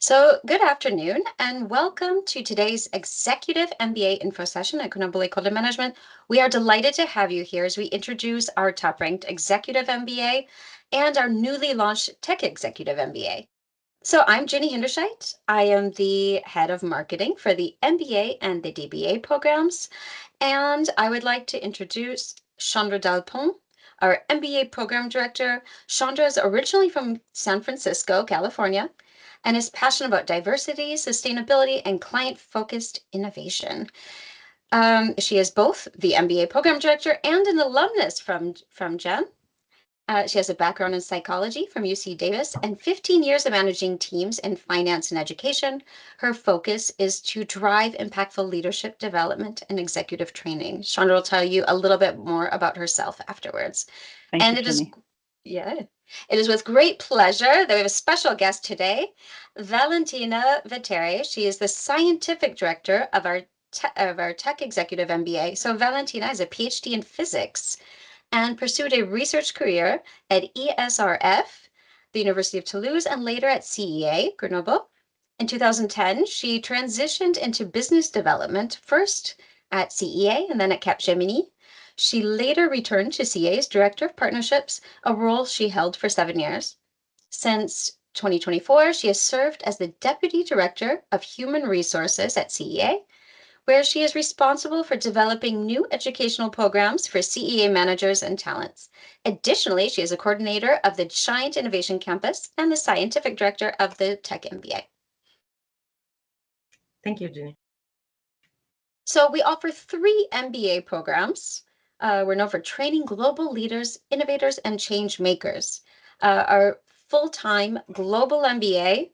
So, good afternoon and welcome to today's Executive MBA Info Session at Grenoble École de Management. We are delighted to have you here as we introduce our top-ranked Executive MBA and our newly launched Tech Executive MBA. So, I'm Ginny Hinderscheit. I am the head of marketing for the MBA and the DBA programs, and I would like to introduce Chandra Dalpont, our MBA program director. Chandra is originally from San Francisco, California, and is passionate about diversity, sustainability, and client-focused innovation. She is both the MBA program director and an alumnus from GEM. She has a background in psychology from UC Davis and 15 years of managing teams in finance and education. Her focus is to drive impactful leadership development and executive training. Chandra will tell you a little bit more about herself afterwards. Thank you, Jenny. It is with great pleasure that we have a special guest today, Valentina Veteri. She is the scientific director of our Tech Executive MBA. So Valentina has a PhD in physics and pursued a research career at ESRF, the University of Toulouse, and later at CEA, Grenoble. In 2010, she transitioned into business development, first at CEA and then at Capgemini. She later returned to CEA's Director of Partnerships, a role she held for 7 years. Since 2024, she has served as the Deputy Director of Human Resources at CEA, where she is responsible for developing new educational programs for CEA managers and talents. Additionally, she is a coordinator of the Giant Innovation Campus and the scientific director of the Tech MBA. Thank you, Jenny. So we offer 3 MBA programs. We're known for training global leaders, innovators, and change makers. Our full-time global MBA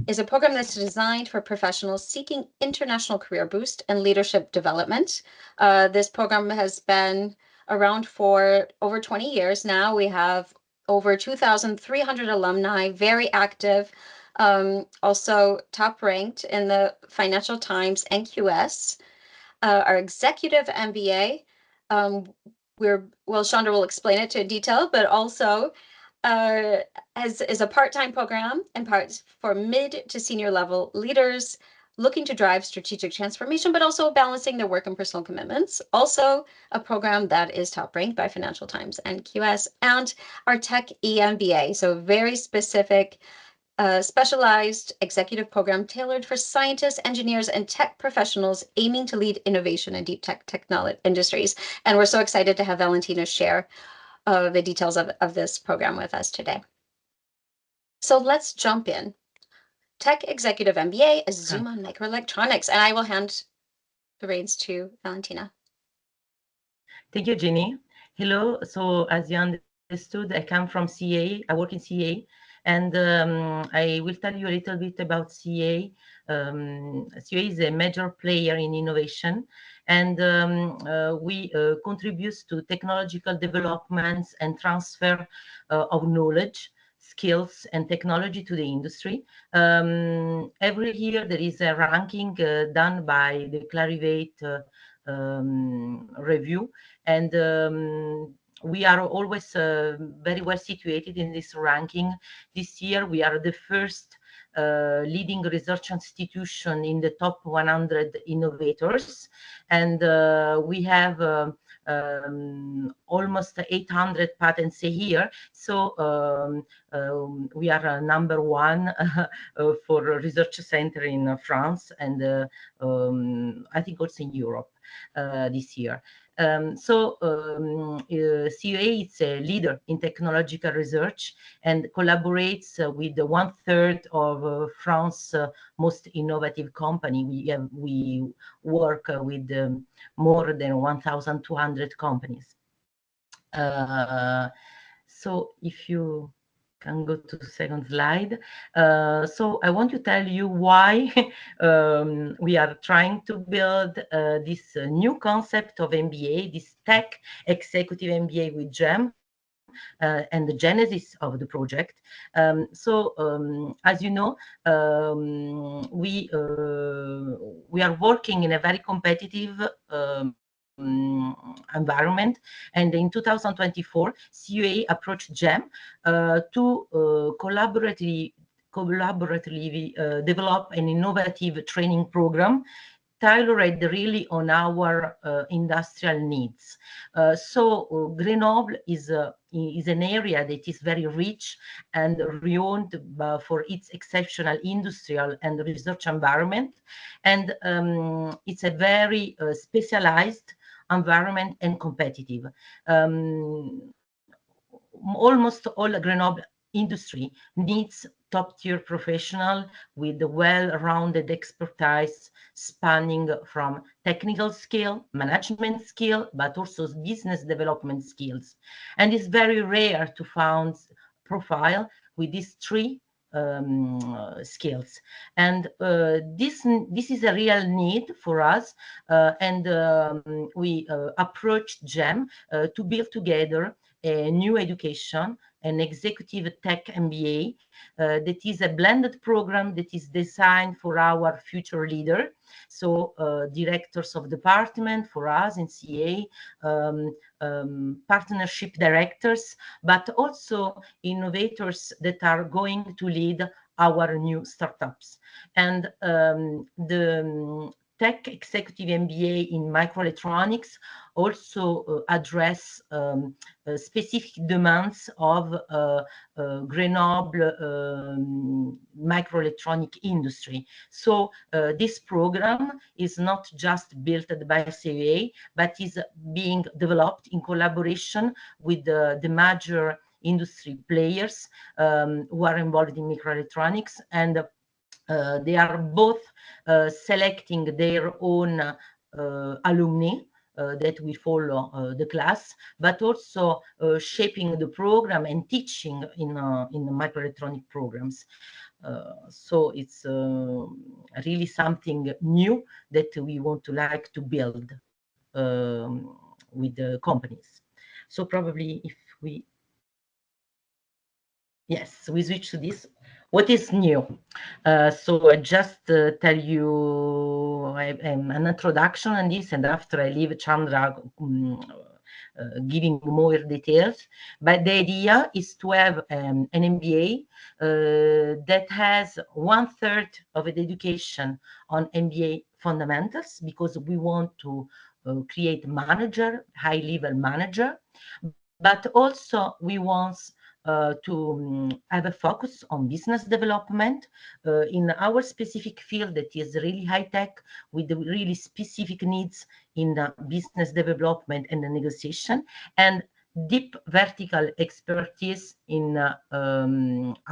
is a program that's designed for professionals seeking international career boost and leadership development. This program has been around for over 20 years now. We have over 2,300 alumni, very active, also top ranked in the Financial Times and QS. Our executive MBA, Chandra will explain it in detail, but also is a part-time program and parts for mid to senior level leaders looking to drive strategic transformation, but also balancing their work and personal commitments. Also a program that is top ranked by Financial Times and QS, and our Tech EMBA, so very specific specialized executive program tailored for scientists, engineers, and tech professionals aiming to lead innovation in deep tech technology industries. And we're so excited to have Valentina share the details of this program with us today. So let's jump in. Tech Executive MBA, a Zoom on microelectronics, and I will hand the reins to Valentina. Thank you, Jenny. Hello. So as you understood, I come from CA. I work in CA. And I will tell you a little bit about CA. CA is a major player in innovation, and we contribute to technological developments and transfer of knowledge, skills, and technology to the industry. Every year there is a ranking done by the Clarivate review, and we are always very well situated in this ranking. This year, we are the first leading research institution in the top 100 innovators, and we have almost 800 patents a year. So we are number 1 for a research center in France, and I think also in Europe this year. CEA is a leader in technological research and collaborates with 1/3 of France's most innovative company. We work with more than 1,200 companies. So if you can go to the second slide. So I want to tell you why we are trying to build this new concept of MBA, this Tech Executive MBA with GEM, and the genesis of the project. As you know, we are working in a very competitive environment, and in 2024 CEA approached GEM to collaboratively collaboratively develop an innovative training program tailored really on our industrial needs. Grenoble is an area that is very rich and renowned for its exceptional industrial and research environment. And it's a very specialized environment and competitive. Almost all Grenoble industry needs top-tier professional with well-rounded expertise spanning from technical skill, management skill, but also business development skills. And it's very rare to find profile with these three skills. And this is a real need for us. And we approached GEM to build together a new education, an executive tech MBA that is a blended program that is designed for our future leader. So directors of department for us in CA, partnership directors, but also innovators that are going to lead our new startups. And the Tech Executive MBA in Microelectronics also address specific demands of Grenoble microelectronic industry. So this program is not just built by CEA, but is being developed in collaboration with the major industry players who are involved in microelectronics, and they are both selecting their own alumni that will follow the class, but also shaping the program and teaching in the microelectronic programs. So it's really something new that we want to like to build with the companies. So probably if we yes, we switch to this. What is new? So I just tell you an introduction on this, and after I leave Chandra giving more details. But the idea is to have an MBA that has 1/3 of the education on MBA fundamentals, because we want to create manager, high-level manager, but also we want to have a focus on business development in our specific field that is really high tech, with the really specific needs in the business development and the negotiation, and deep vertical expertise in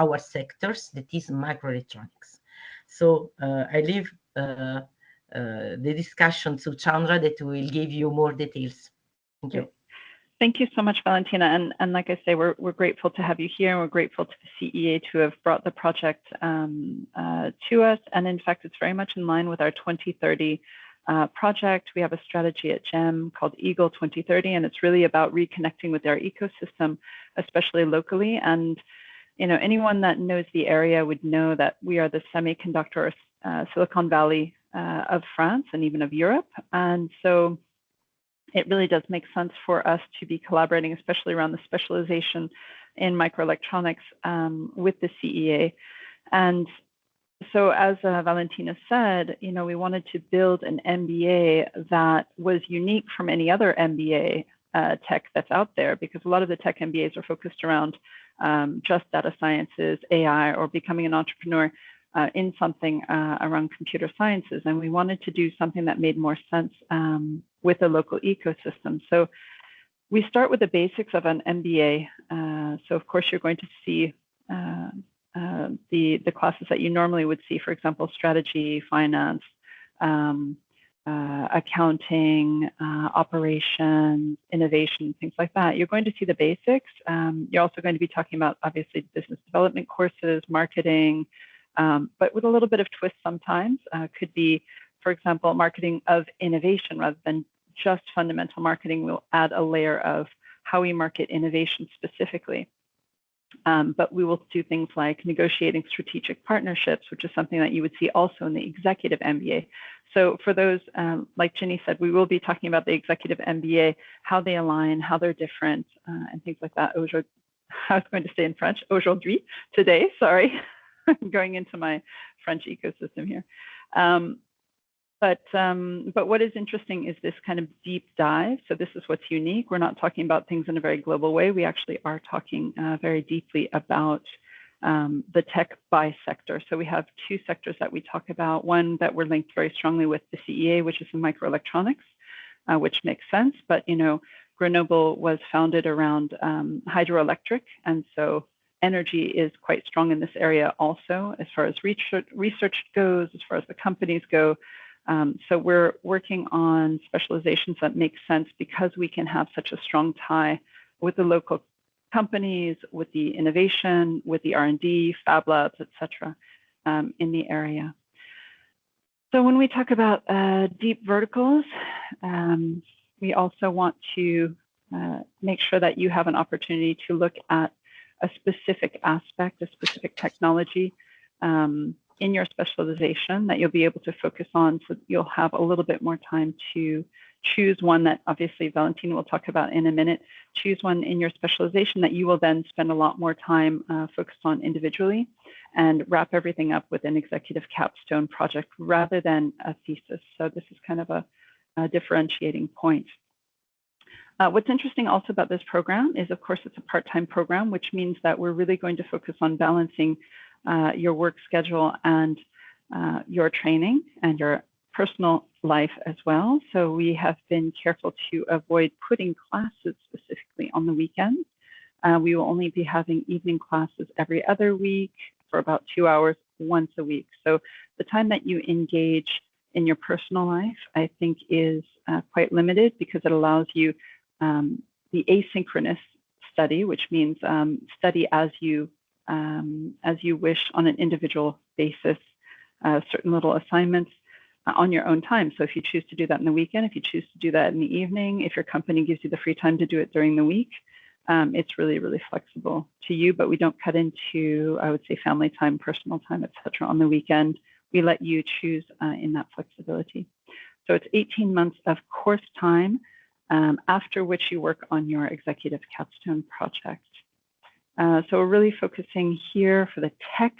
our sectors, that is microelectronics. So I leave the discussion to Chandra, that will give you more details. Thank you. Thank you so much, Valentina. And like I say, we're grateful to have you here, and we're grateful to the CEA to have brought the project to us. And in fact, it's very much in line with our 2030 project. We have a strategy at GEM called Eagle 2030, and it's really about reconnecting with our ecosystem, especially locally. And anyone that knows the area would know that we are the semiconductor Silicon Valley of France and even of Europe. And so it really does make sense for us to be collaborating, especially around the specialization in microelectronics with the CEA. And so as Valentina said, we wanted to build an MBA that was unique from any other MBA tech that's out there, because a lot of the tech MBAs are focused around just data sciences, AI, or becoming an entrepreneur in something around computer sciences. And we wanted to do something that made more sense with a local ecosystem. So we start with the basics of an MBA. So of course, you're going to see the classes that you normally would see, for example, strategy, finance, accounting, operations, innovation, things like that. You're going to see the basics. You're also going to be talking about, obviously, business development courses, marketing, but with a little bit of twist sometimes. Could be, for example, marketing of innovation rather than just fundamental marketing. We'll add a layer of how we market innovation specifically. But we will do things like negotiating strategic partnerships, which is something that you would see also in the executive MBA. So for those, like Ginny said, we will be talking about the executive MBA, how they align, how they're different, and things like that. I was going to say in French, aujourd'hui, today, sorry. going into my French ecosystem here. But what is interesting is this kind of deep dive. So this is what's unique. We're not talking about things in a very global way. We actually are talking very deeply about the tech by sector. So we have two sectors that we talk about. One that we're linked very strongly with the CEA, which is in microelectronics, which makes sense. But Grenoble was founded around hydroelectric, and so energy is quite strong in this area also, as far as research goes, as far as the companies go. So we're working on specializations that make sense because we can have such a strong tie with the local companies, with the innovation, with the R&D, fab labs, et cetera, in the area. So when we talk about deep verticals, we also want to make sure that you have an opportunity to look at a specific aspect, a specific technology in your specialization that you'll be able to focus on, so you'll have a little bit more time to choose one that obviously Valentine will talk about in a minute. Choose one in your specialization that you will then spend a lot more time focused on individually, and wrap everything up with an executive capstone project rather than a thesis. So this is kind of a differentiating point. What's interesting also about this program is, of course, it's a part-time program, which means that we're really going to focus on balancing your work schedule and your training and your personal life as well. So we have been careful to avoid putting classes specifically on the weekends. We will only be having evening classes every other week for about 2 hours once a week. So the time that you engage in your personal life, I think, is quite limited, because it allows you the asynchronous study, which means study as you wish on an individual basis, certain little assignments on your own time. So if you choose to do that in the weekend, if you choose to do that in the evening, if your company gives you the free time to do it during the week, it's really, really flexible to you. But we don't cut into, I would say, family time, personal time, etc. on the weekend. We let you choose in that flexibility. So it's 18 months of course time, after which you work on your executive capstone project. So we're really focusing here for the tech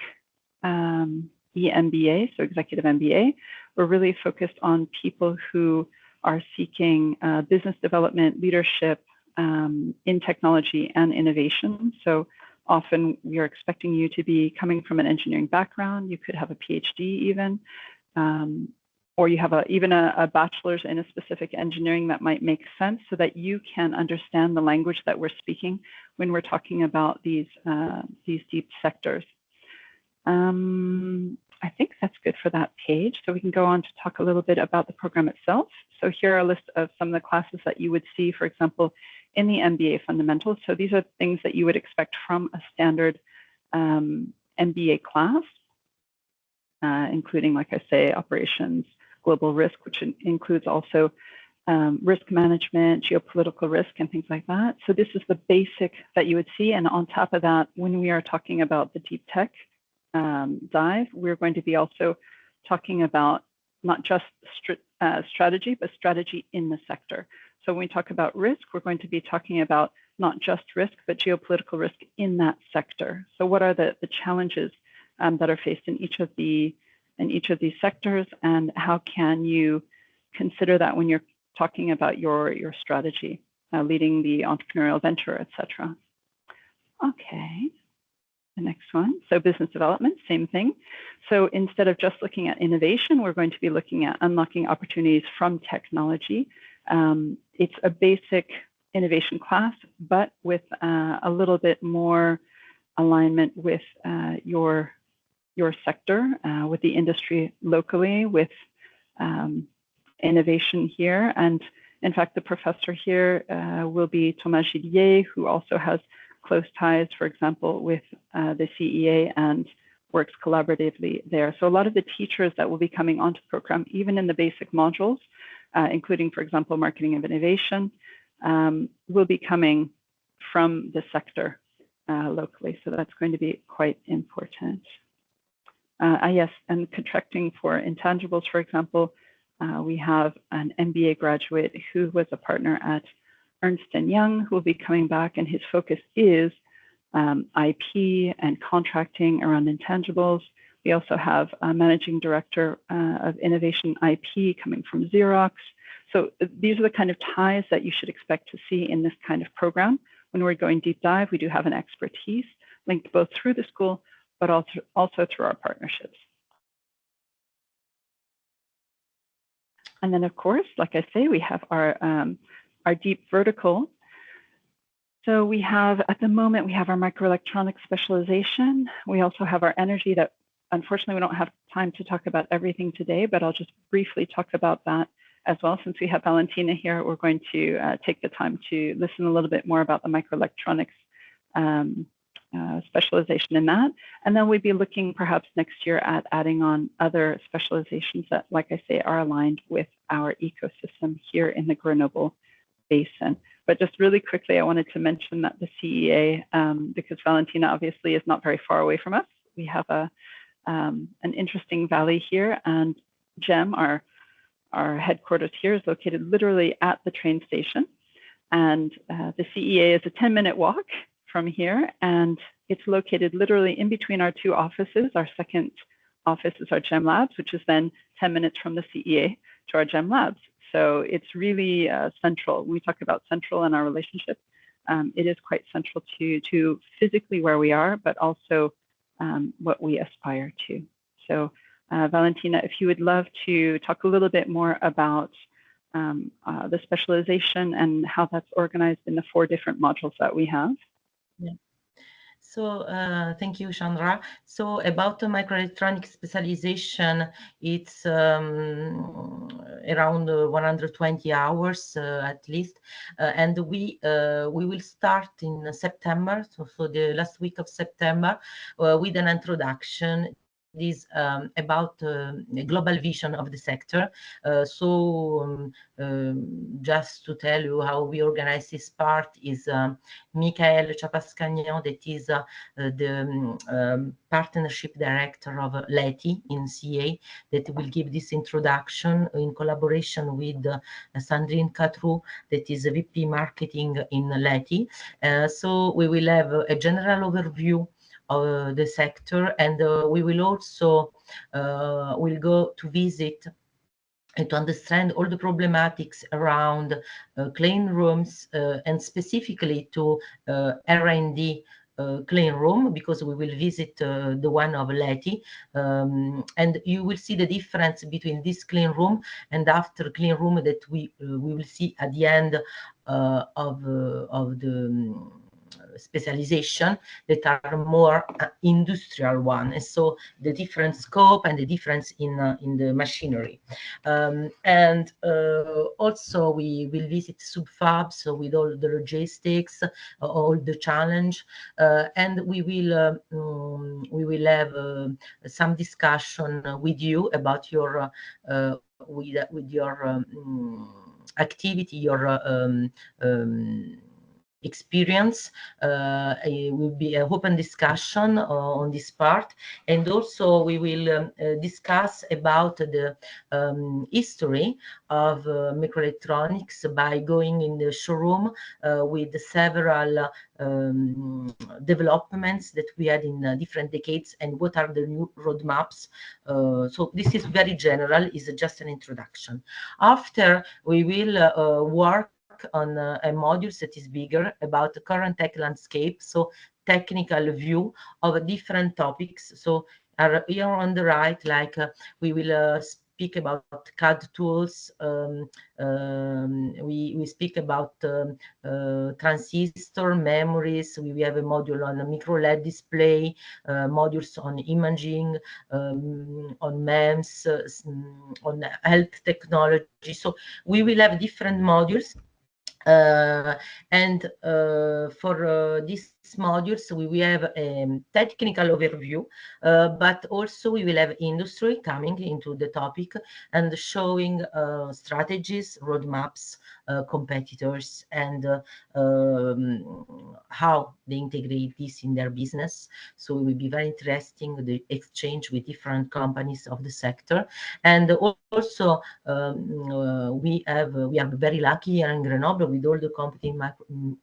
MBA, so executive MBA. We're really focused on people who are seeking business development, leadership in technology and innovation. So often we are expecting you to be coming from an engineering background. You could have a PhD even, or you have even a bachelor's in a specific engineering that might make sense, so that you can understand the language that we're speaking when we're talking about these deep sectors. I think that's good for that page. So we can go on to talk a little bit about the program itself. So here are a list of some of the classes that you would see, for example, in the MBA fundamentals. So these are things that you would expect from a standard MBA class, including, like I say, operations, global risk, which includes also risk management, geopolitical risk, and things like that. So this is the basic that you would see. And on top of that, when we are talking about the deep tech dive, we're going to be also talking about not just strategy, but strategy in the sector. So when we talk about risk, we're going to be talking about not just risk, but geopolitical risk in that sector. So what are the challenges that are faced in each of these sectors, and how can you consider that when you're talking about your strategy, leading the entrepreneurial venture, etc. Okay. The next one, so business development, same thing. So instead of just looking at innovation, we're going to be looking at unlocking opportunities from technology. It's a basic innovation class, but with a little bit more alignment with your sector, with the industry locally, with innovation here. And in fact, the professor here will be Thomas Gillier, who also has close ties, for example, with the CEA and works collaboratively there. So a lot of the teachers that will be coming onto the program, even in the basic modules, including, for example, marketing of innovation, will be coming from the sector locally. So that's going to be quite important. Yes, and contracting for intangibles, for example, we have an MBA graduate who was a partner at Ernst & Young, who will be coming back, and his focus is IP and contracting around intangibles. We also have a managing director of innovation IP coming from Xerox. So these are the kind of ties that you should expect to see in this kind of program. When we're going deep dive, we do have an expertise linked both through the school, but also through our partnerships. And then, of course, like I say, we have our deep vertical. So we have, at the moment, we have our microelectronics specialization. We also have our energy that, unfortunately, we don't have time to talk about everything today, but I'll just briefly talk about that as well. Since we have Valentina here, we're going to take the time to listen a little bit more about the microelectronics specialization in that. And then we'd be looking perhaps next year at adding on other specializations that, like I say, are aligned with our ecosystem here in the Grenoble Basin. But just really quickly, I wanted to mention that the CEA, because Valentina obviously is not very far away from us, we have an interesting valley here, and GEM, our headquarters here, is located literally at the train station. And the CEA is a 10-minute walk from here, and it's located literally in between our two offices. Our second office is our GEM Labs, which is then 10 minutes from the CEA to our GEM Labs. So it's really central. When we talk about central in our relationship, it is quite central to physically where we are, but also what we aspire to. So Valentina, if you would love to talk a little bit more about the specialization and how that's organized in the 4 different modules that we have. Yeah. So thank you, Chandra. So about the microelectronic specialization, it's around 120 hours at least, and we will start in September, so the last week of September, with an introduction. This about the global vision of the sector. Just to tell you how we organize this part is Michael Chapascagnan, that is the partnership director of Leti in CA, that will give this introduction in collaboration with Sandrine Catrou, that is VP Marketing in Leti. So we will have a general overview of the sector, and we will also will go to visit and to understand all the problematics around clean rooms and specifically to R&D clean room, because we will visit the one of Leti, and you will see the difference between this clean room and after clean room that we will see at the end of the specialization, that are more industrial one, and so the different scope and the difference in the machinery, and also we will visit subfabs, so with all the logistics, all the challenge, and we will have some discussion with you about your with your activity, your experience. It will be an open discussion on this part, and also we will discuss about the history of microelectronics by going in the showroom with several developments that we had in different decades and what are the new roadmaps. So this is very general, is just an introduction. After we will work on a module that is bigger about the current tech landscape, so technical view of different topics. So here on the right, like we will speak about CAD tools. We speak about transistor memories. We have a module on a micro LED display, modules on imaging, on MEMS, on health technology. So we will have different modules. And for these modules, we will have a technical overview, but also we will have industry coming into the topic and showing strategies, roadmaps, competitors, and how they integrate this in their business. So it will be very interesting, the exchange with different companies of the sector. And also we are very lucky here in Grenoble with all the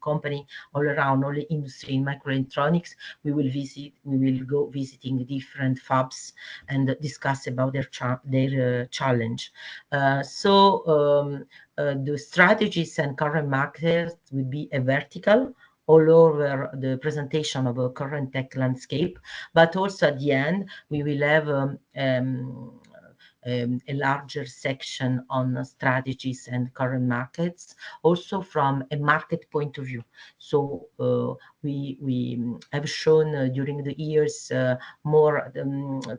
company all around, all the industry industry in microelectronics, we will go visiting different fabs and discuss about their challenge. The strategies and current markets will be a vertical all over the presentation of a current tech landscape, but also at the end we will have a larger section on strategies and current markets, also from a market point of view. So we have shown during the years more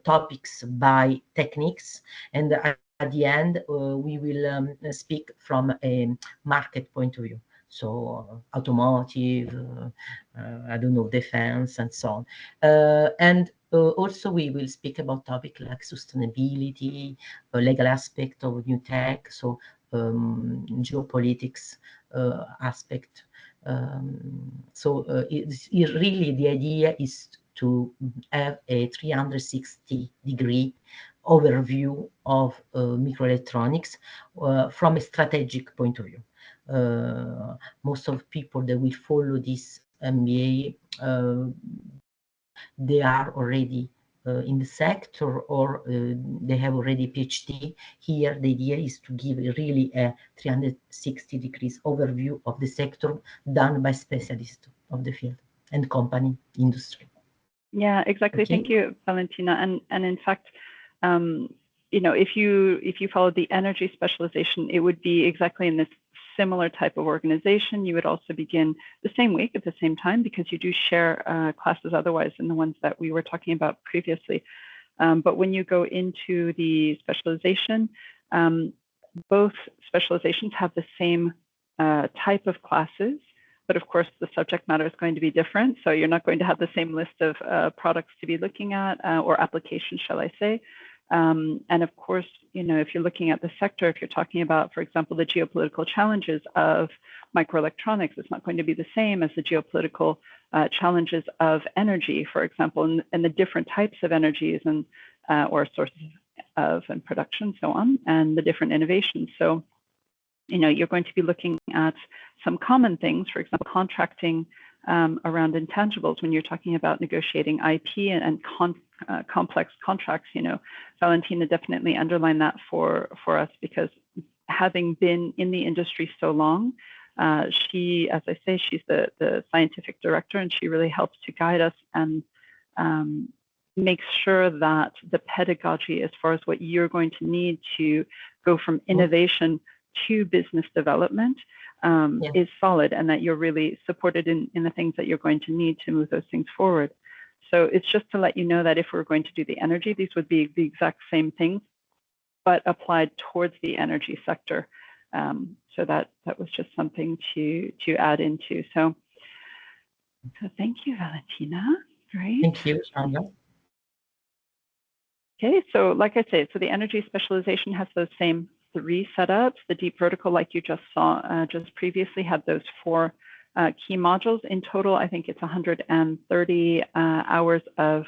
topics by techniques, and at the end we will speak from a market point of view. So automotive, I don't know, defense, and so on. And also we will speak about topics like sustainability, legal aspect of new tech, so geopolitics aspect. Really the idea is to have a 360-degree overview of microelectronics from a strategic point of view. Most of people that will follow this MBA, they are already in the sector, or they have already PhD. Here, the idea is to give really a 360 degrees overview of the sector done by specialists of the field and company industry. Yeah, exactly. Okay. Thank you, Valentina. And in fact, if you follow the energy specialization, it would be exactly in this similar type of organization. You would also begin the same week at the same time, because you do share classes otherwise in the ones that we were talking about previously. But when you go into the specialization, both specializations have the same type of classes, but of course the subject matter is going to be different. So you're not going to have the same list of products to be looking at, or applications, shall I say. And of course, if you're looking at the sector, if you're talking about, for example, the geopolitical challenges of microelectronics, it's not going to be the same as the geopolitical challenges of energy, for example, and the different types of energies and or sources of and production, so on, and the different innovations. So, you're going to be looking at some common things, for example, contracting around intangibles when you're talking about negotiating IP and complex contracts. Valentina definitely underlined that for us, because having been in the industry so long, she, as I say, she's the scientific director, and she really helps to guide us and make sure that the pedagogy, as far as what you're going to need to go from innovation to business development, is solid, and that you're really supported in the things that you're going to need to move those things forward. So it's just to let you know that if we're going to do the energy, these would be the exact same things, but applied towards the energy sector. So that was just something to add into. So thank you, Valentina. Great. Thank you, Sandra. Okay, so like I say, so the energy specialization has those same 3 setups. The deep vertical, like you just saw just previously, had those 4 key modules. In total, I think it's 130 hours of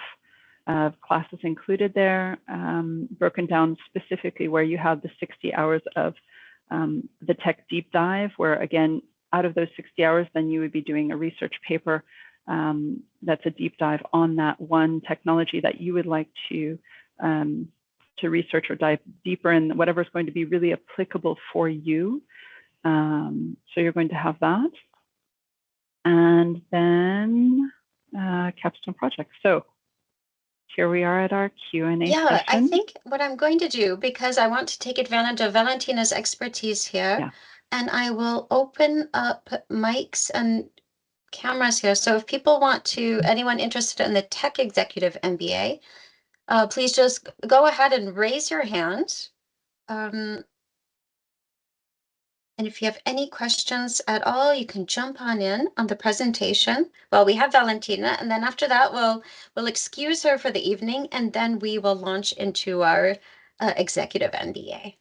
classes included there, broken down specifically where you have the 60 hours of the tech deep dive, where again, out of those 60 hours, then you would be doing a research paper that's a deep dive on that one technology that you would like to research or dive deeper in, whatever is going to be really applicable for you. So you're going to have that. And then capstone project. So here we are at our Q&A session. I think what I'm going to do, because I want to take advantage of Valentina's expertise here, and I will open up mics and cameras here. So if people want to, anyone interested in the Tech Executive MBA, please just go ahead and raise your hand. And if you have any questions at all, you can jump on in on the presentation. Well, we have Valentina, and then after that, we'll excuse her for the evening, and then we will launch into our executive MBA.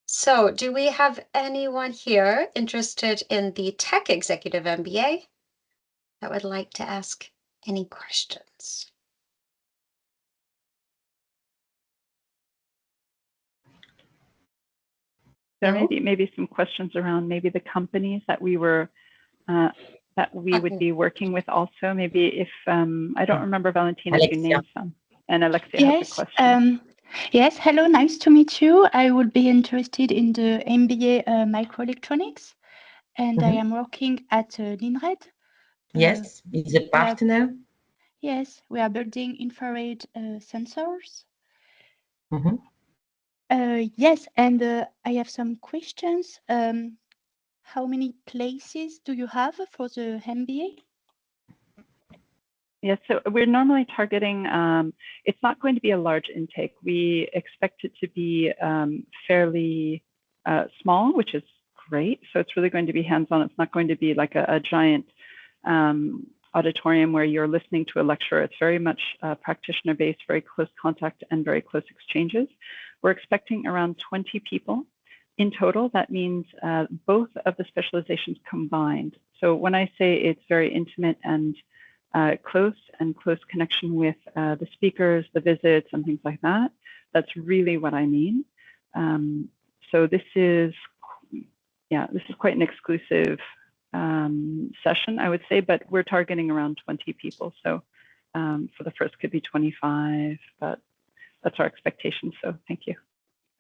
So do we have anyone here interested in the Tech Executive MBA that would like to ask any questions? There may be some questions around maybe the companies that we were that we would be working with also. Maybe if, I don't remember, Valentina, if you Alexia. named some. And Alexia has a Yes. question. Yes. Hello. Nice to meet you. I would be interested in the MBA microelectronics, and I am working at Linred. Yes, he's a partner. Yes, we are building infrared sensors. Mhm. Yes, and I have some questions. How many places do you have for the MBA? Yes, so we're normally targeting, it's not going to be a large intake. We expect it to be fairly small, which is great. So it's really going to be hands-on. It's not going to be like a giant auditorium where you're listening to a lecture. It's very much practitioner-based, very close contact and very close exchanges. We're expecting around 20 people in total. That means both of the specializations combined. So when I say it's very intimate and close connection with the speakers, the visits, and things like that, that's really what I mean. So this is quite an exclusive session, I would say, but we're targeting around 20 people. So for the first could be 25, but that's our expectation. So thank you.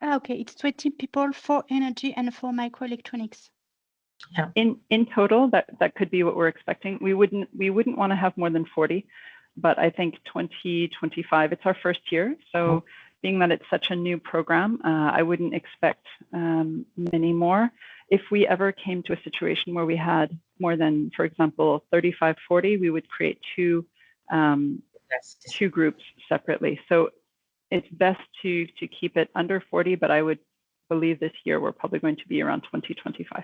Okay, it's 20 people for energy and for microelectronics. Yeah. In total, that could be what we're expecting. We wouldn't want to have more than 40, but I think 20, 25. It's our first year, so being that it's such a new program, I wouldn't expect many more. If we ever came to a situation where we had more than, for example, 35, 40, we would create two groups separately. So it's best to keep it under 40, but I would believe this year we're probably going to be around 20, 25.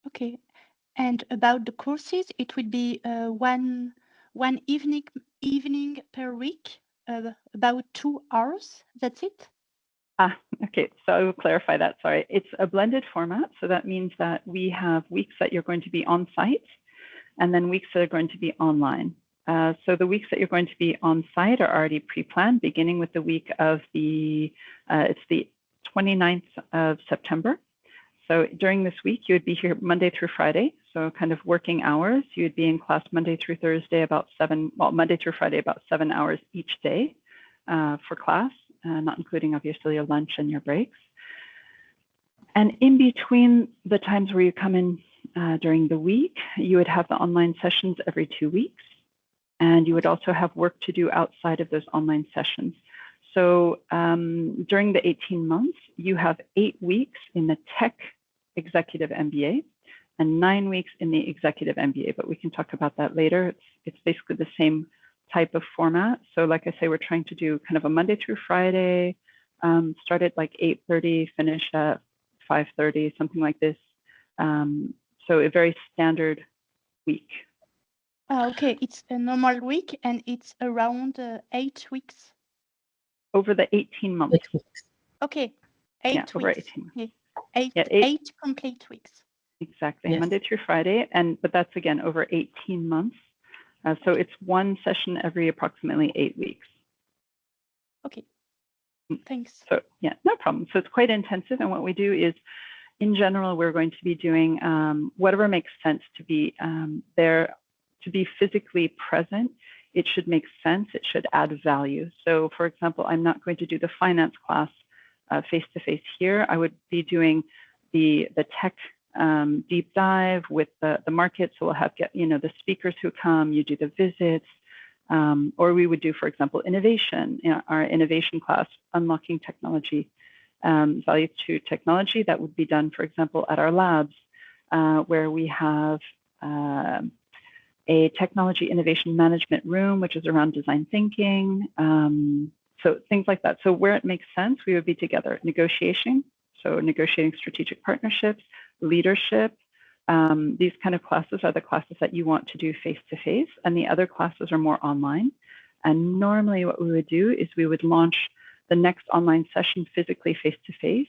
Okay, and about the courses, it will be one evening per week, about 2 hours. That's it. Okay, so I will clarify that. Sorry, it's a blended format, so that means that we have weeks that you're going to be on site, and then weeks that are going to be online. So the weeks that you're going to be on site are already pre-planned, beginning with the week of it's the 29th of September. So during this week, you would be here Monday through Friday, so kind of working hours. You would be in class Monday through Thursday Monday through Friday about 7 hours each day for class, not including obviously your lunch and your breaks. And in between the times where you come in during the week, you would have the online sessions every 2 weeks. And you would also have work to do outside of those online sessions. So during the 18 months, you have 8 weeks in the tech executive MBA and 9 weeks in the executive MBA, but we can talk about that later. It's basically the same type of format. So like I say, we're trying to do kind of a Monday through Friday, start at like 8:30, finish at 5:30, something like this. So a very standard week. Okay, it's a normal week and it's around 8 weeks. Over the 18 months. 8 weeks. Okay, 8 weeks. Over 18 months. Yeah. Eight complete weeks. Exactly, Yes. Monday through Friday, but that's again over 18 months. So it's one session every approximately 8 weeks. Okay, thanks. So yeah, no problem. So it's quite intensive, and what we do is, in general, we're going to be doing whatever makes sense to be there, to be physically present. It should make sense. It should add value. So, for example, I'm not going to do the finance class face-to-face here. I would be doing the tech deep dive with the market. So we'll have the speakers who come. You do the visits, or we would do, for example, innovation. Our innovation class, unlocking technology. Value to technology, that would be done, for example, at our labs, where we have a technology innovation management room, which is around design thinking. So things like that. So where it makes sense, we would be together. Negotiation, so negotiating strategic partnerships, leadership. These kind of classes are the classes that you want to do face-to-face, and the other classes are more online. And normally what we would do is we would launch the next online session physically face-to-face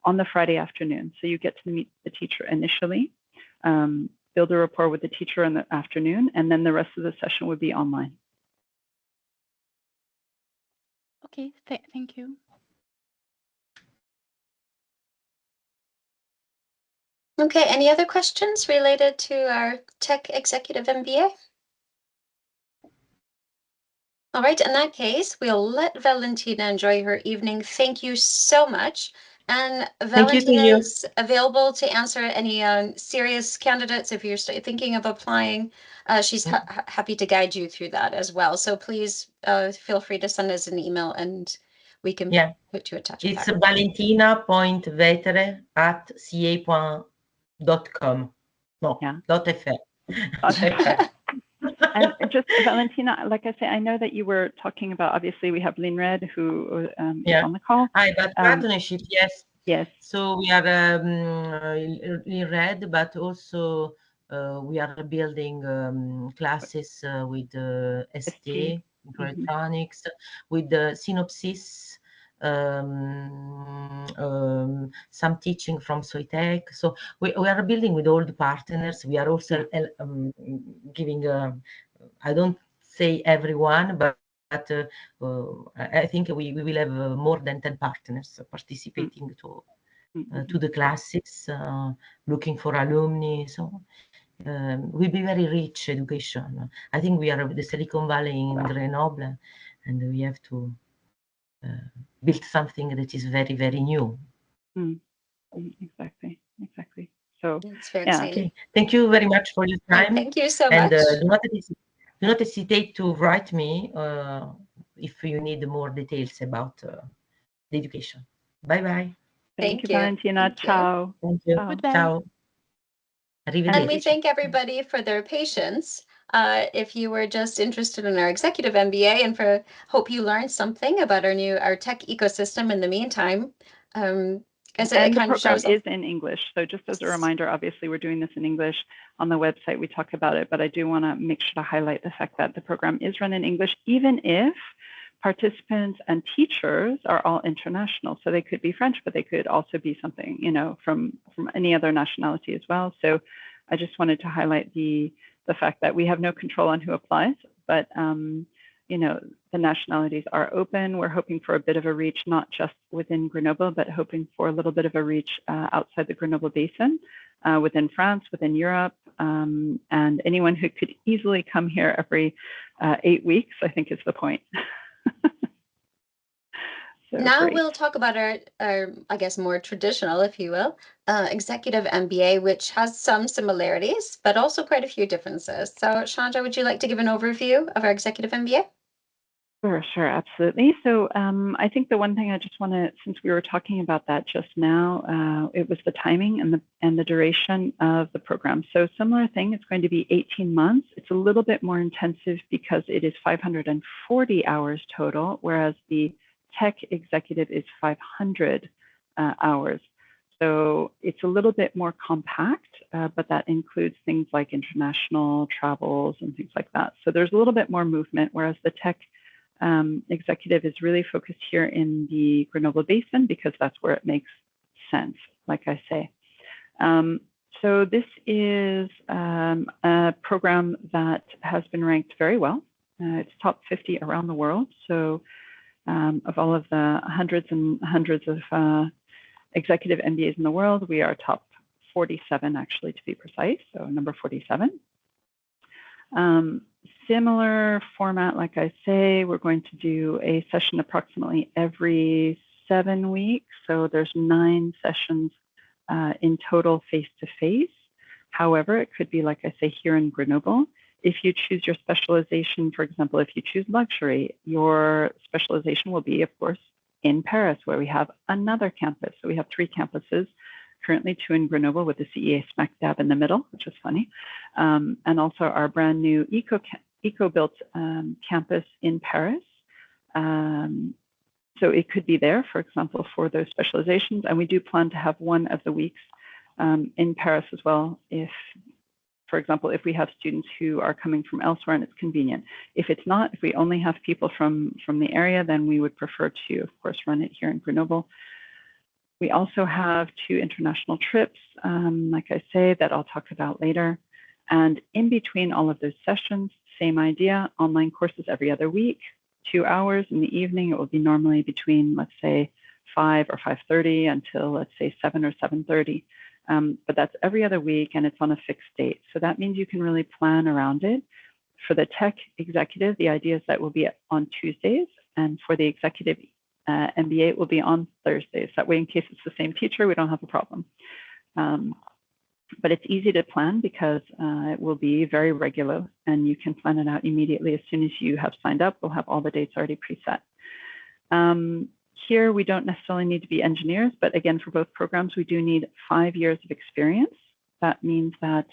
on the Friday afternoon. So you get to meet the teacher initially, build a rapport with the teacher in the afternoon, and then the rest of the session would be online. Okay, thank you. Okay, any other questions related to our Tech Executive MBA? All right, in that case, we'll let Valentina enjoy her evening. Thank you so much. And Thank you to Valentina you. is available to answer any serious candidates if you're thinking of applying. She's happy to guide you through that as well. So please feel free to send us an email and we can put you in touch with It's her. valentina.vetere@ca.com. No, Yeah. .fr. And just Valentina, like I say, I know that you were talking about, obviously we have Linred who is on the call. About partnership, yes. Yes. So we are Linred, but also we are building classes with ST, microelectronics, with Synopsys, some teaching from Soitec. So we are building with all the partners. We are also giving, I don't say everyone, but I think we will have more than 10 partners participating to the classes, looking for alumni. So will be very rich education. I think we are the Silicon Valley in Grenoble, and we have to build something that is very, very new. Exactly. So it's very exciting. Okay. Thank you very much for your time. Thank you so And much. do not hesitate to write me if you need more details about the education. Bye bye. Thank you, you. Valentina. Thank you. Ciao. Thank you. Goodbye. Ciao. And we Arrivederci. thank everybody for their patience. If you were just interested in our executive MBA and hope you learned something about our tech ecosystem in the meantime. As it And the kind of program shows is in English. So just as a reminder, obviously we're doing this in English on the website. We talk about it, but I do want to make sure to highlight the fact that the program is run in English, even if participants and teachers are all international. So they could be French, but they could also be something, from any other nationality as well. So I just wanted to highlight the fact that we have no control on who applies, but the nationalities are open. We're hoping for a bit of a reach, not just within Grenoble, but hoping for a little bit of a reach outside the Grenoble basin, within France, within Europe, and anyone who could easily come here every 8 weeks, I think is the point. So now great. we'll talk about our, I guess, more traditional, if you will, executive MBA, which has some similarities, but also quite a few differences. So Chandra, would you like to give an overview of our executive MBA? Sure, absolutely. So I think the one thing I just want to, since we were talking about that just now, it was the timing and the duration of the program. So similar thing, it's going to be 18 months. It's a little bit more intensive because it is 540 hours total, whereas the tech executive is 500 hours. So it's a little bit more compact, but that includes things like international travels and things like that. So there's a little bit more movement, whereas the tech executive is really focused here in the Grenoble Basin because that's where it makes sense, like I say. So this is a program that has been ranked very well. It's top 50 around the world. So of all of the hundreds and hundreds of executive MBAs in the world, we are top 47, actually, to be precise. So number 47. Similar format, like I say, we're going to do a session approximately every 7 weeks. So there's 9 sessions in total face-to-face. However, it could be, like I say, here in Grenoble. If you choose your specialization, for example, if you choose luxury, your specialization will be, of course, in Paris, where we have another campus. So we have 3 campuses. Currently 2 in Grenoble with the CEA smack dab in the middle, which is funny. And also our brand new eco-built campus in Paris. So it could be there, for example, for those specializations. And we do plan to have one of the weeks in Paris as well, if, for example, if we have students who are coming from elsewhere and it's convenient. If it's not, if we only have people from the area, then we would prefer to, of course, run it here in Grenoble. We also have 2 international trips, like I say, that I'll talk about later. And in between all of those sessions, same idea, online courses every other week, 2 hours in the evening. It will be normally between, let's say, 5 or 5:30 until, let's say, 7 or 7:30. but that's every other week and it's on a fixed date. So that means you can really plan around it. For the tech executive, the idea is that will be on Tuesdays, and for the executive MBA, it will be on Thursdays. That way, in case it's the same teacher, we don't have a problem. But it's easy to plan because it will be very regular, and you can plan it out immediately as soon as you have signed up. We'll have all the dates already preset. Here, we don't necessarily need to be engineers, but again, for both programs, we do need 5 years of experience. That means that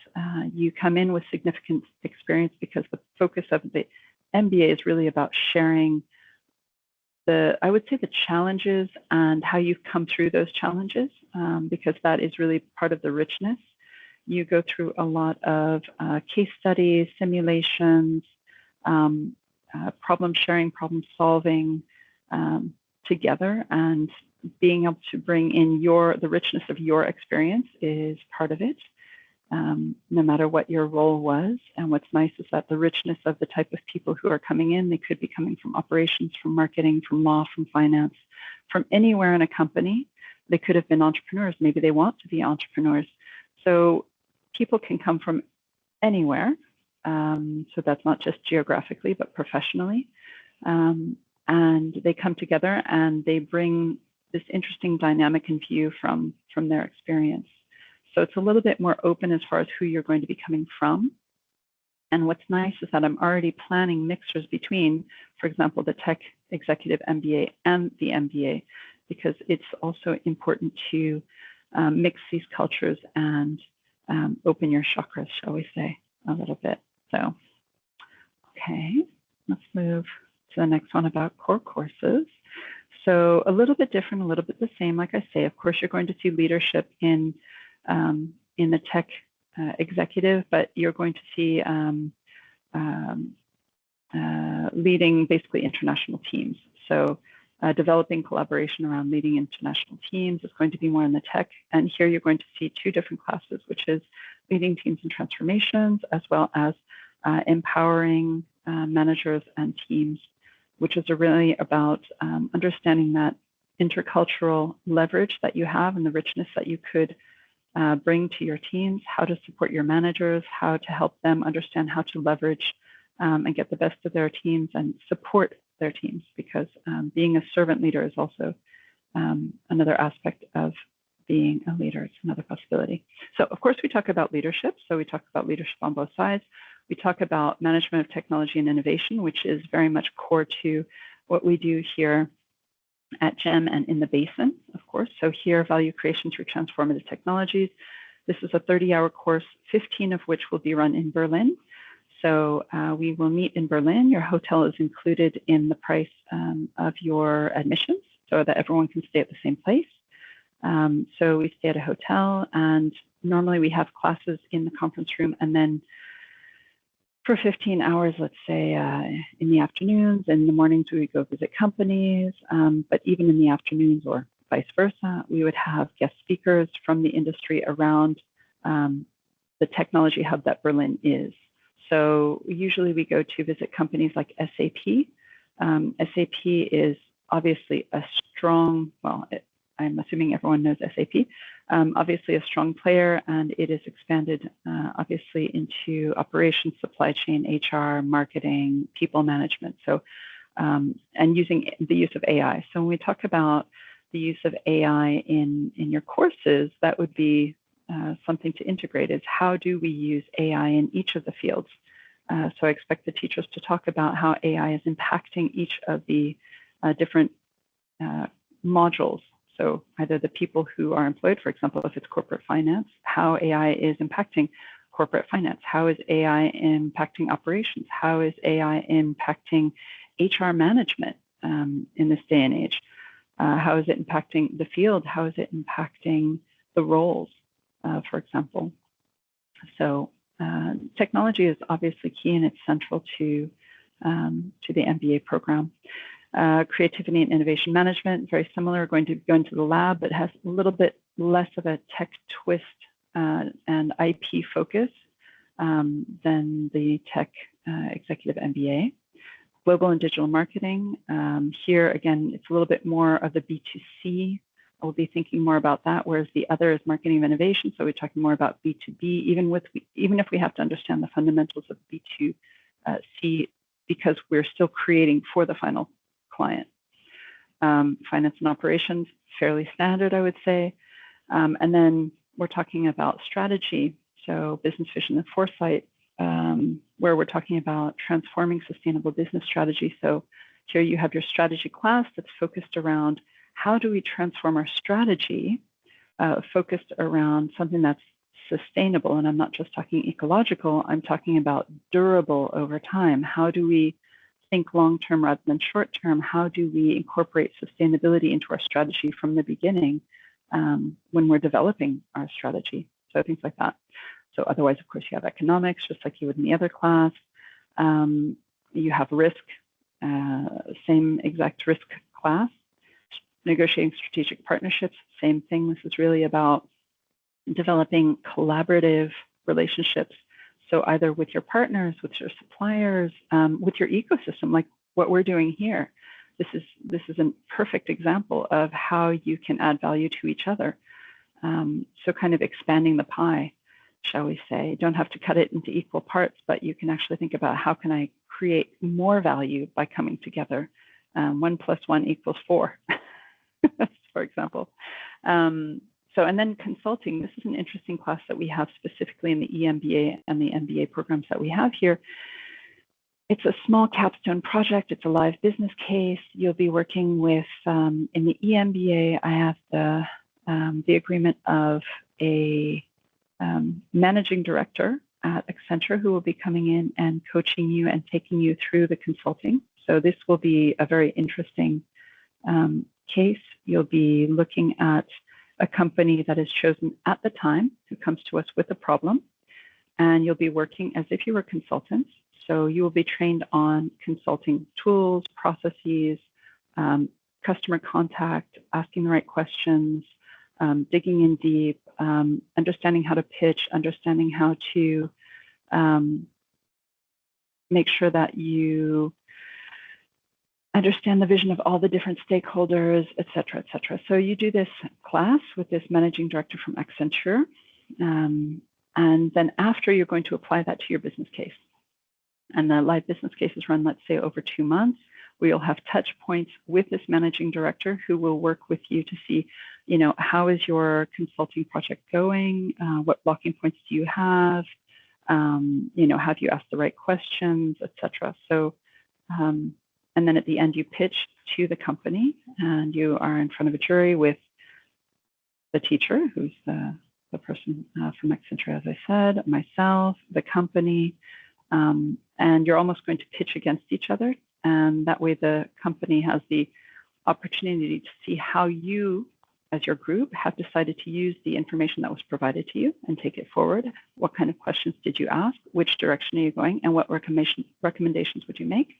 you come in with significant experience because the focus of the MBA is really about sharing I would say the challenges and how you've come through those challenges, because that is really part of the richness. You go through a lot of case studies, simulations, problem sharing, problem solving together, and being able to bring in the richness of your experience is part of it, no matter what your role was. And what's nice is that the richness of the type of people who are coming in, they could be coming from operations, from marketing, from law, from finance, from anywhere in a company. They could have been entrepreneurs. Maybe they want to be entrepreneurs. So people can come from anywhere. So that's not just geographically, but professionally. And they come together and they bring this interesting dynamic and view from their experience. So it's a little bit more open as far as who you're going to be coming from. And what's nice is that I'm already planning mixtures between, for example, the Tech Executive MBA and the MBA, because it's also important to mix these cultures and open your chakras, shall we say, a little bit. So, okay, let's move to the next one about core courses. So a little bit different, a little bit the same. Like I say, of course, you're going to see leadership in the tech executive, but you're going to see leading basically international teams. So developing collaboration around leading international teams is going to be more in the tech. And here you're going to see 2 different classes, which is leading teams and transformations, as well as empowering managers and teams, which is really about understanding that intercultural leverage that you have and the richness that you could bring to your teams, how to support your managers, how to help them understand how to leverage and get the best of their teams and support their teams, because being a servant leader is also another aspect of being a leader. It's another possibility. So of course we talk about leadership. So we talk about leadership on both sides. We talk about management of technology and innovation, which is very much core to what we do here at GEM and in the basin, of course. So here, value creation through transformative technologies. This is a 30-hour course, 15 of which will be run in Berlin. So we will meet in Berlin. Your hotel is included in the price of your admissions so that everyone can stay at the same place. So we stay at a hotel, and normally we have classes in the conference room, and then for 15 hours, let's say in the afternoons. In the mornings, we would go visit companies, but even in the afternoons or vice versa, we would have guest speakers from the industry around the technology hub that Berlin is. So usually we go to visit companies like SAP. SAP is obviously a strong, well, I'm assuming everyone knows SAP, obviously a strong player, and it is expanded obviously into operations, supply chain, HR, marketing, people management. So, and using the use of AI. So when we talk about the use of AI in your courses, that would be something to integrate, is how do we use AI in each of the fields? So I expect the teachers to talk about how AI is impacting each of the different modules. So either the people who are employed, for example, if it's corporate finance, how AI is impacting corporate finance, how is AI impacting operations, how is AI impacting HR management in this day and age, how is it impacting the field, how is it impacting the roles, for example. So technology is obviously key, and it's central to the MBA program. Creativity and innovation management, very similar, going to go into the lab, but has a little bit less of a tech twist and IP focus than the Tech Executive MBA. Global and digital marketing. Here, again, it's a little bit more of the B2C we'll be thinking more about that, whereas the other is marketing of innovation. So we're talking more about B2B, even if we have to understand the fundamentals of B2C, because we're still creating for the final client. Finance and operations, fairly standard, I would say. And then we're talking about strategy, so business vision and foresight, where we're talking about transforming sustainable business strategy. So here you have your strategy class that's focused around how do we transform our strategy, focused around something that's sustainable. And I'm not just talking ecological, I'm talking about durable over time. How do we think long-term rather than short-term? How do we incorporate sustainability into our strategy from the beginning when we're developing our strategy? So things like that. So otherwise, of course, you have economics, just like you would in the other class. You have risk, same exact risk class. Negotiating strategic partnerships, same thing. This is really about developing collaborative relationships. So either with your partners, with your suppliers, with your ecosystem, like what we're doing here. This is a perfect example of how you can add value to each other. So kind of expanding the pie, shall we say. You don't have to cut it into equal parts, but you can actually think about how can I create more value by coming together. 1 + 1 = 4, for example. And then consulting, this is an interesting class that we have specifically in the EMBA and the MBA programs that we have here. It's a small capstone project. It's a live business case. You'll be working with, in the EMBA, I have the agreement of a managing director at Accenture who will be coming in and coaching you and taking you through the consulting. So this will be a very interesting case. You'll be looking at a company that is chosen at the time who comes to us with a problem, and you'll be working as if you were consultants. So you will be trained on consulting tools, processes, customer contact, asking the right questions, digging in deep, understanding how to pitch, understanding how to make sure that you understand the vision of all the different stakeholders, et cetera, et cetera. So you do this class with this managing director from Accenture, and then after you're going to apply that to your business case. And the live business cases run, let's say, over 2 months. We'll have touch points with this managing director who will work with you to see, how is your consulting project going? What blocking points do you have? Have you asked the right questions, et cetera. So, and then at the end, you pitch to the company, and you are in front of a jury with the teacher, who's the person from Accenture, as I said, myself, the company, and you're almost going to pitch against each other. And that way the company has the opportunity to see how you, as your group, have decided to use the information that was provided to you and take it forward. What kind of questions did you ask? Which direction are you going? And what recommendations would you make?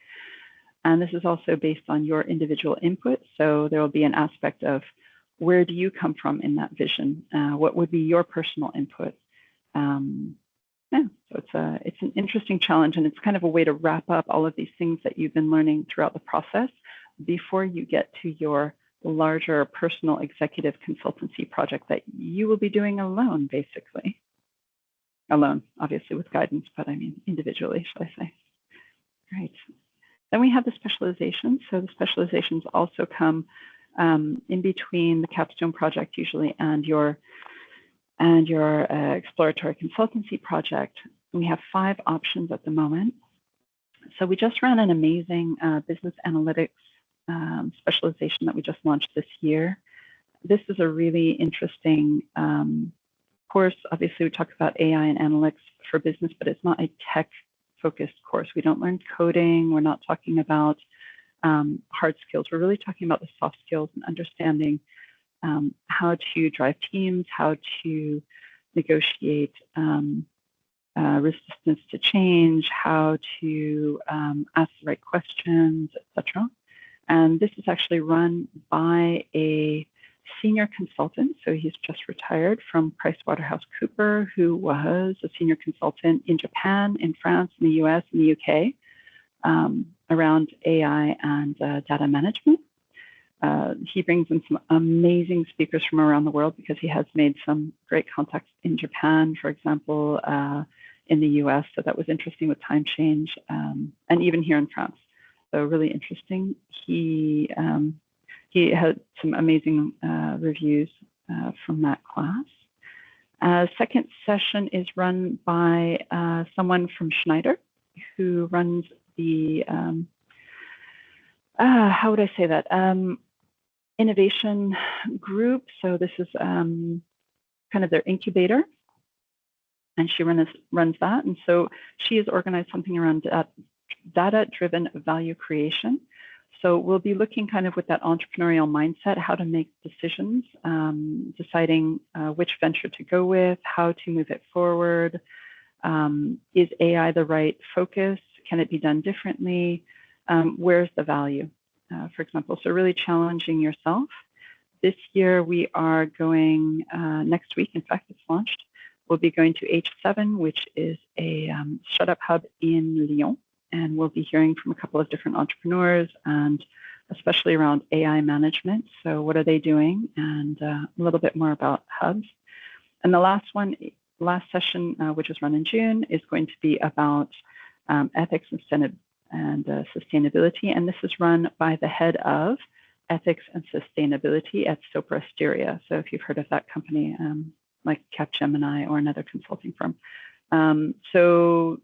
And this is also based on your individual input. So there will be an aspect of where do you come from in that vision? What would be your personal input? So it's an interesting challenge, and it's kind of a way to wrap up all of these things that you've been learning throughout the process before you get to your larger personal executive consultancy project that you will be doing alone, basically. Alone, obviously with guidance, but I mean individually, shall I say. Right. Then we have the specialization. So the specializations also come in between the capstone project usually and your exploratory consultancy project. We have 5 options at the moment. So we just ran an amazing business analytics specialization that we just launched this year. This is a really interesting course. Obviously, we talk about AI and analytics for business, but it's not a tech-focused course. We don't learn coding. We're not talking about hard skills. We're really talking about the soft skills and understanding how to drive teams, how to negotiate resistance to change, how to ask the right questions, etc. And this is actually run by a senior consultant. So he's just retired from PricewaterhouseCoopers, who was a senior consultant in Japan, in France, in the US, in the UK, around AI and data management. He brings in some amazing speakers from around the world because he has made some great contacts in Japan, for example, in the US. So that was interesting with time change, and even here in France. So really interesting. He had some amazing reviews from that class. Second session is run by someone from Schneider, who runs the, how would I say that? Innovation group. So this is kind of their incubator, and she runs that. And so she has organized something around data-driven value creation. So we'll be looking kind of with that entrepreneurial mindset, how to make decisions, deciding which venture to go with, how to move it forward. Is AI the right focus? Can it be done differently? Where's the value, for example? So really challenging yourself. This year we are going, next week, in fact, it's launched. We'll be going to H7, which is a startup hub in Lyon. And we'll be hearing from a couple of different entrepreneurs, and especially around AI management. So what are they doing? And a little bit more about hubs. And the last session, which is run in June, is going to be about ethics and sustainability. And this is run by the head of ethics and sustainability at Sopra Steria. So if you've heard of that company, like Capgemini or another consulting firm. So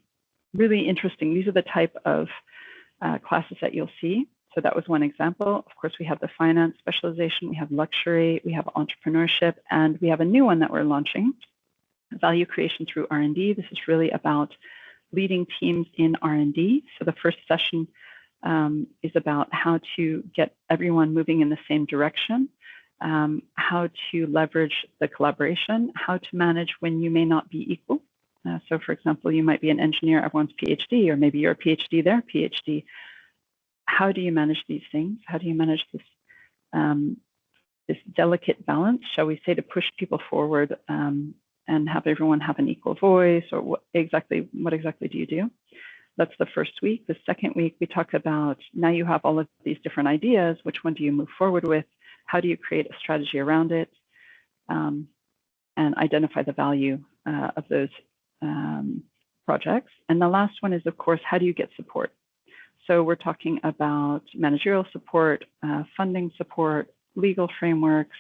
really interesting. These are the type of classes that you'll see. So that was one example. Of course, we have the finance specialization, we have luxury, we have entrepreneurship, and we have a new one that we're launching, value creation through R&D. This is really about leading teams in R&D. So the first session is about how to get everyone moving in the same direction, how to leverage the collaboration, how to manage when you may not be equal. So for example, you might be an engineer, everyone's PhD, or maybe you're a PhD, they're PhD. How do you manage these things? How do you manage this, this delicate balance, shall we say, to push people forward and have everyone have an equal voice? Or what exactly do you do? That's the first week. The second week, we talk about, now you have all of these different ideas, which one do you move forward with? How do you create a strategy around it? And identify the value of those projects. And the last one is, of course, how do you get support? So we're talking about managerial support, funding support, legal frameworks.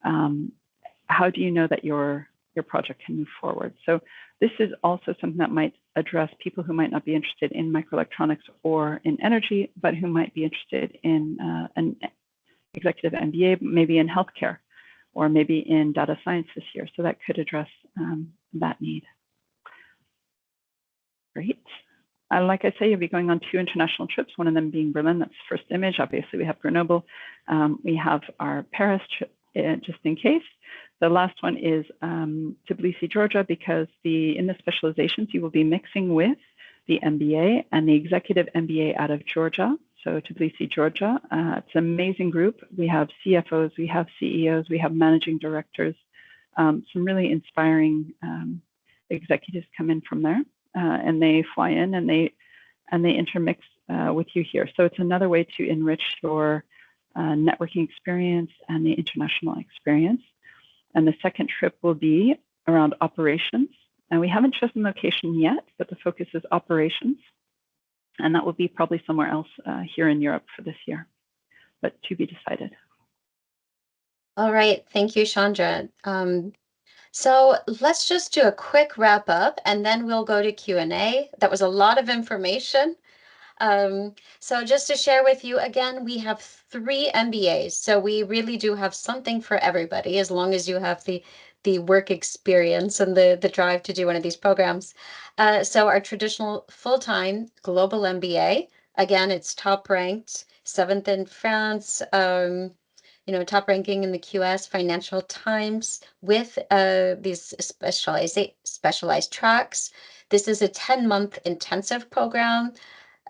How do you know that your project can move forward? So this is also something that might address people who might not be interested in microelectronics or in energy, but who might be interested in an executive MBA, maybe in healthcare, or maybe in data science this year. So that could address that need. Great. Like I say, you'll be going on 2 international trips, one of them being Berlin. That's the first image. Obviously, we have Grenoble. We have our Paris trip, just in case. The last one is Tbilisi, Georgia, because in the specializations, you will be mixing with the MBA and the executive MBA out of Georgia. So Tbilisi, Georgia. It's an amazing group. We have CFOs, we have CEOs, we have managing directors. Some really inspiring executives come in from there. And they fly in and they intermix with you here. So it's another way to enrich your networking experience and the international experience. And the second trip will be around operations. And we haven't chosen location yet, but the focus is operations. And that will be probably somewhere else here in Europe for this year, but to be decided. All right, thank you, Chandra. So let's just do a quick wrap up and then we'll go to Q&A. That was a lot of information. So just to share with you again, we have 3 MBAs. So we really do have something for everybody, as long as you have the work experience and the drive to do one of these programs. So our traditional full-time global MBA, again, it's top ranked, 7th in France, top ranking in the QS, Financial Times, with these specialized tracks. This is a 10-month intensive program,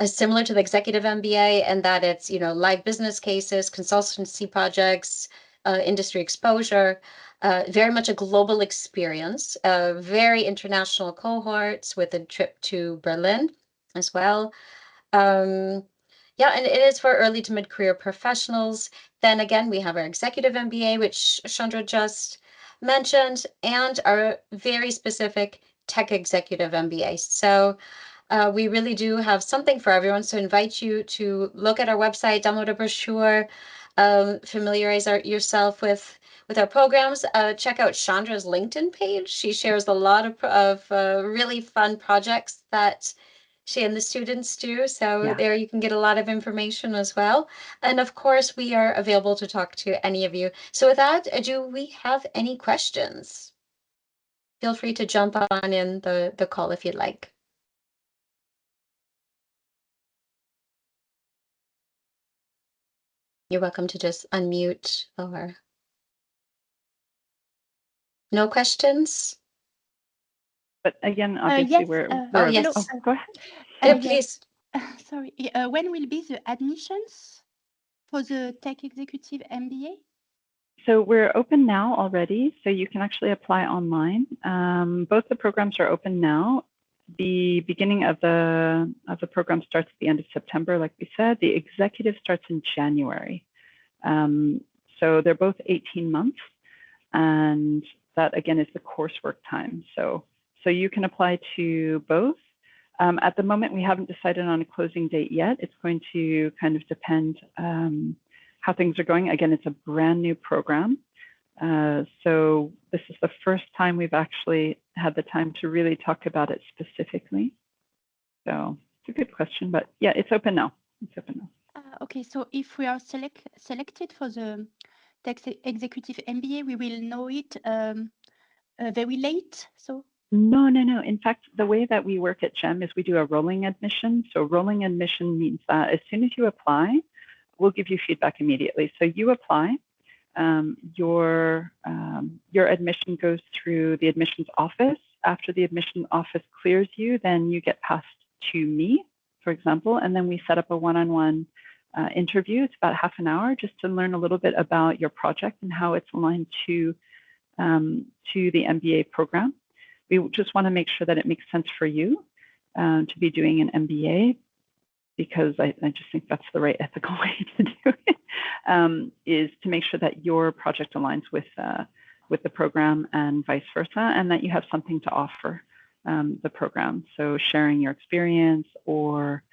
similar to the executive MBA, and that it's live business cases, consultancy projects, industry exposure, very much a global experience, very international cohorts with a trip to Berlin as well. Yeah, and it is for early to mid-career professionals. Then again, we have our executive MBA, which Chandra just mentioned, and our very specific tech executive MBA. So we really do have something for everyone. So invite you to look at our website, download a brochure, familiarize yourself with our programs. Check out Chandra's LinkedIn page. She shares a lot of really fun projects that she and the students do. So there you can get a lot of information as well. And of course, we are available to talk to any of you. So with that, do we have any questions? Feel free to jump on in the call if you'd like. You're welcome to just unmute or no questions. But again, obviously, yes, we're oh, yes. Oh, go ahead. Yeah, yes. please. Sorry. When will be the admissions for the Tech Executive MBA? So we're open now already, so you can actually apply online. Both the programs are open now. The beginning of the program starts at the end of September, like we said. The executive starts in January. So they're both 18 months, and that again is the coursework time. So you can apply to both. At the moment, we haven't decided on a closing date yet. It's going to kind of depend how things are going. Again, it's a brand new program. So this is the first time we've actually had the time to really talk about it specifically. So it's a good question, but yeah, it's open now. It's open now. Okay, so if we are selected for the Tech Executive MBA, we will know it very late. So No. In fact, the way that we work at GEM is we do a rolling admission. So rolling admission means that as soon as you apply, we'll give you feedback immediately. So you apply, your admission goes through the admissions office. After the admission office clears you, then you get passed to me, for example, and then we set up a one-on-one interview. It's about half an hour just to learn a little bit about your project and how it's aligned to the MBA program. We just want to make sure that it makes sense for you to be doing an MBA, because I just think that's the right ethical way to do it, is to make sure that your project aligns with the program and vice versa, and that you have something to offer the program. So sharing your experience or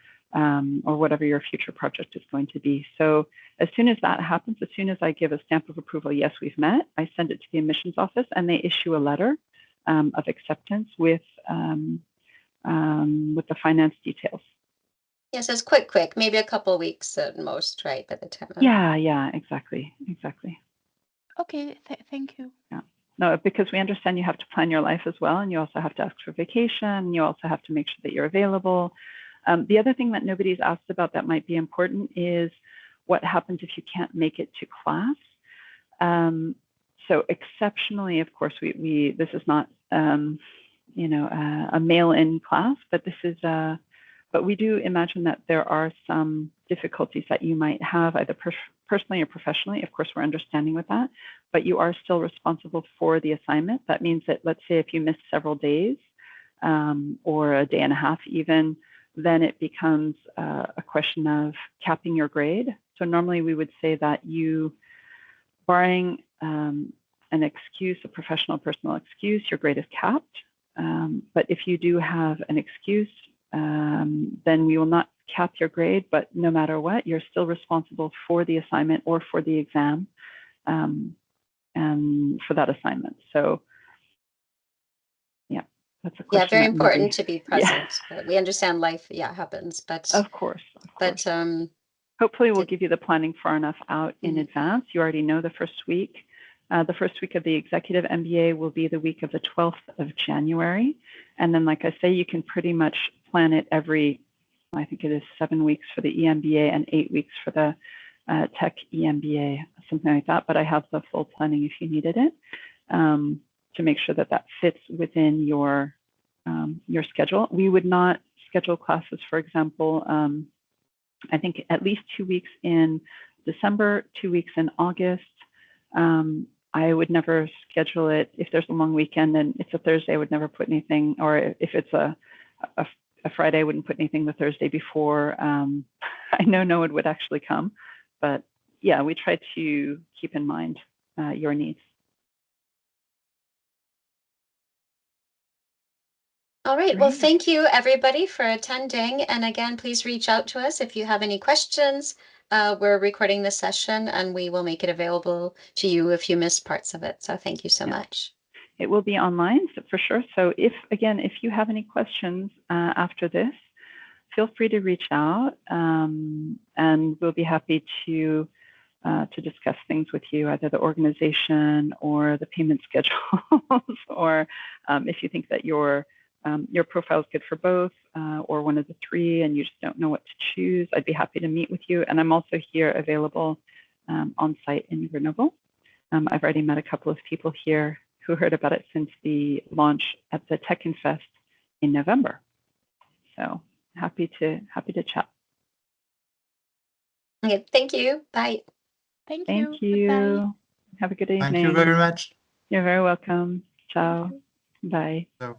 whatever your future project is going to be. So as soon as that happens, as soon as I give a stamp of approval, yes, we've met, I send it to the admissions office and they issue a letter of acceptance with the finance details. Yes, it's quick, maybe a couple of weeks at most, right? By the time. Yeah, exactly. okay, thank you. Yeah. No, because we understand you have to plan your life as well, and you also have to ask for vacation. You also have to make sure that you're available. The other thing that nobody's asked about that might be important is what happens if you can't make it to class. So exceptionally, of course, this is not a mail-in class, but this is but we do imagine that there are some difficulties that you might have either personally or professionally. Of course, we're understanding with that, but you are still responsible for the assignment. That means that, let's say, if you miss several days or a day and a half even, then it becomes a question of capping your grade. So normally we would say that you, barring an excuse, a professional personal excuse, your grade is capped. But if you do have an excuse, then we will not cap your grade, but no matter what, you're still responsible for the assignment or for the exam and for that assignment. So yeah, that's a question. Yeah, very important to be present. Yeah. We understand life, happens, but of course. But hopefully we'll give you the planning far enough out in advance. You already know the first week. The first week of the executive MBA will be the week of the 12th of January. And then, like I say, you can pretty much plan it every, I think it is 7 weeks for the EMBA and 8 weeks for the Tech EMBA, something like that. But I have the full planning if you needed it to make sure that that fits within your schedule. We would not schedule classes, for example, I think at least 2 weeks in December, 2 weeks in August. I would never schedule it if there's a long weekend and it's a Thursday. I would never put anything, or if it's a Friday, I wouldn't put anything the Thursday before. I know no one would actually come, but yeah, we try to keep in mind your needs. All right. Well, Great. thank you everybody for attending. And again, please reach out to us if you have any questions. We're recording this session and we will make it available to you if you missed parts of it. So thank you so much. It will be online for sure. So if you have any questions after this, feel free to reach out, and we'll be happy to discuss things with you, either the organization or the payment schedules, or if you think that your profile is good for both, or one of the three, and you just don't know what to choose, I'd be happy to meet with you. And I'm also here available on site in Grenoble. I've already met a couple of people here who heard about it since the launch at the Tech Infest in November. So happy to chat. Okay, thank you. Bye. Thank Thank you. you. Goodbye. Have a good evening. Thank you very much. You're very welcome. Ciao. Thank you. Bye. So.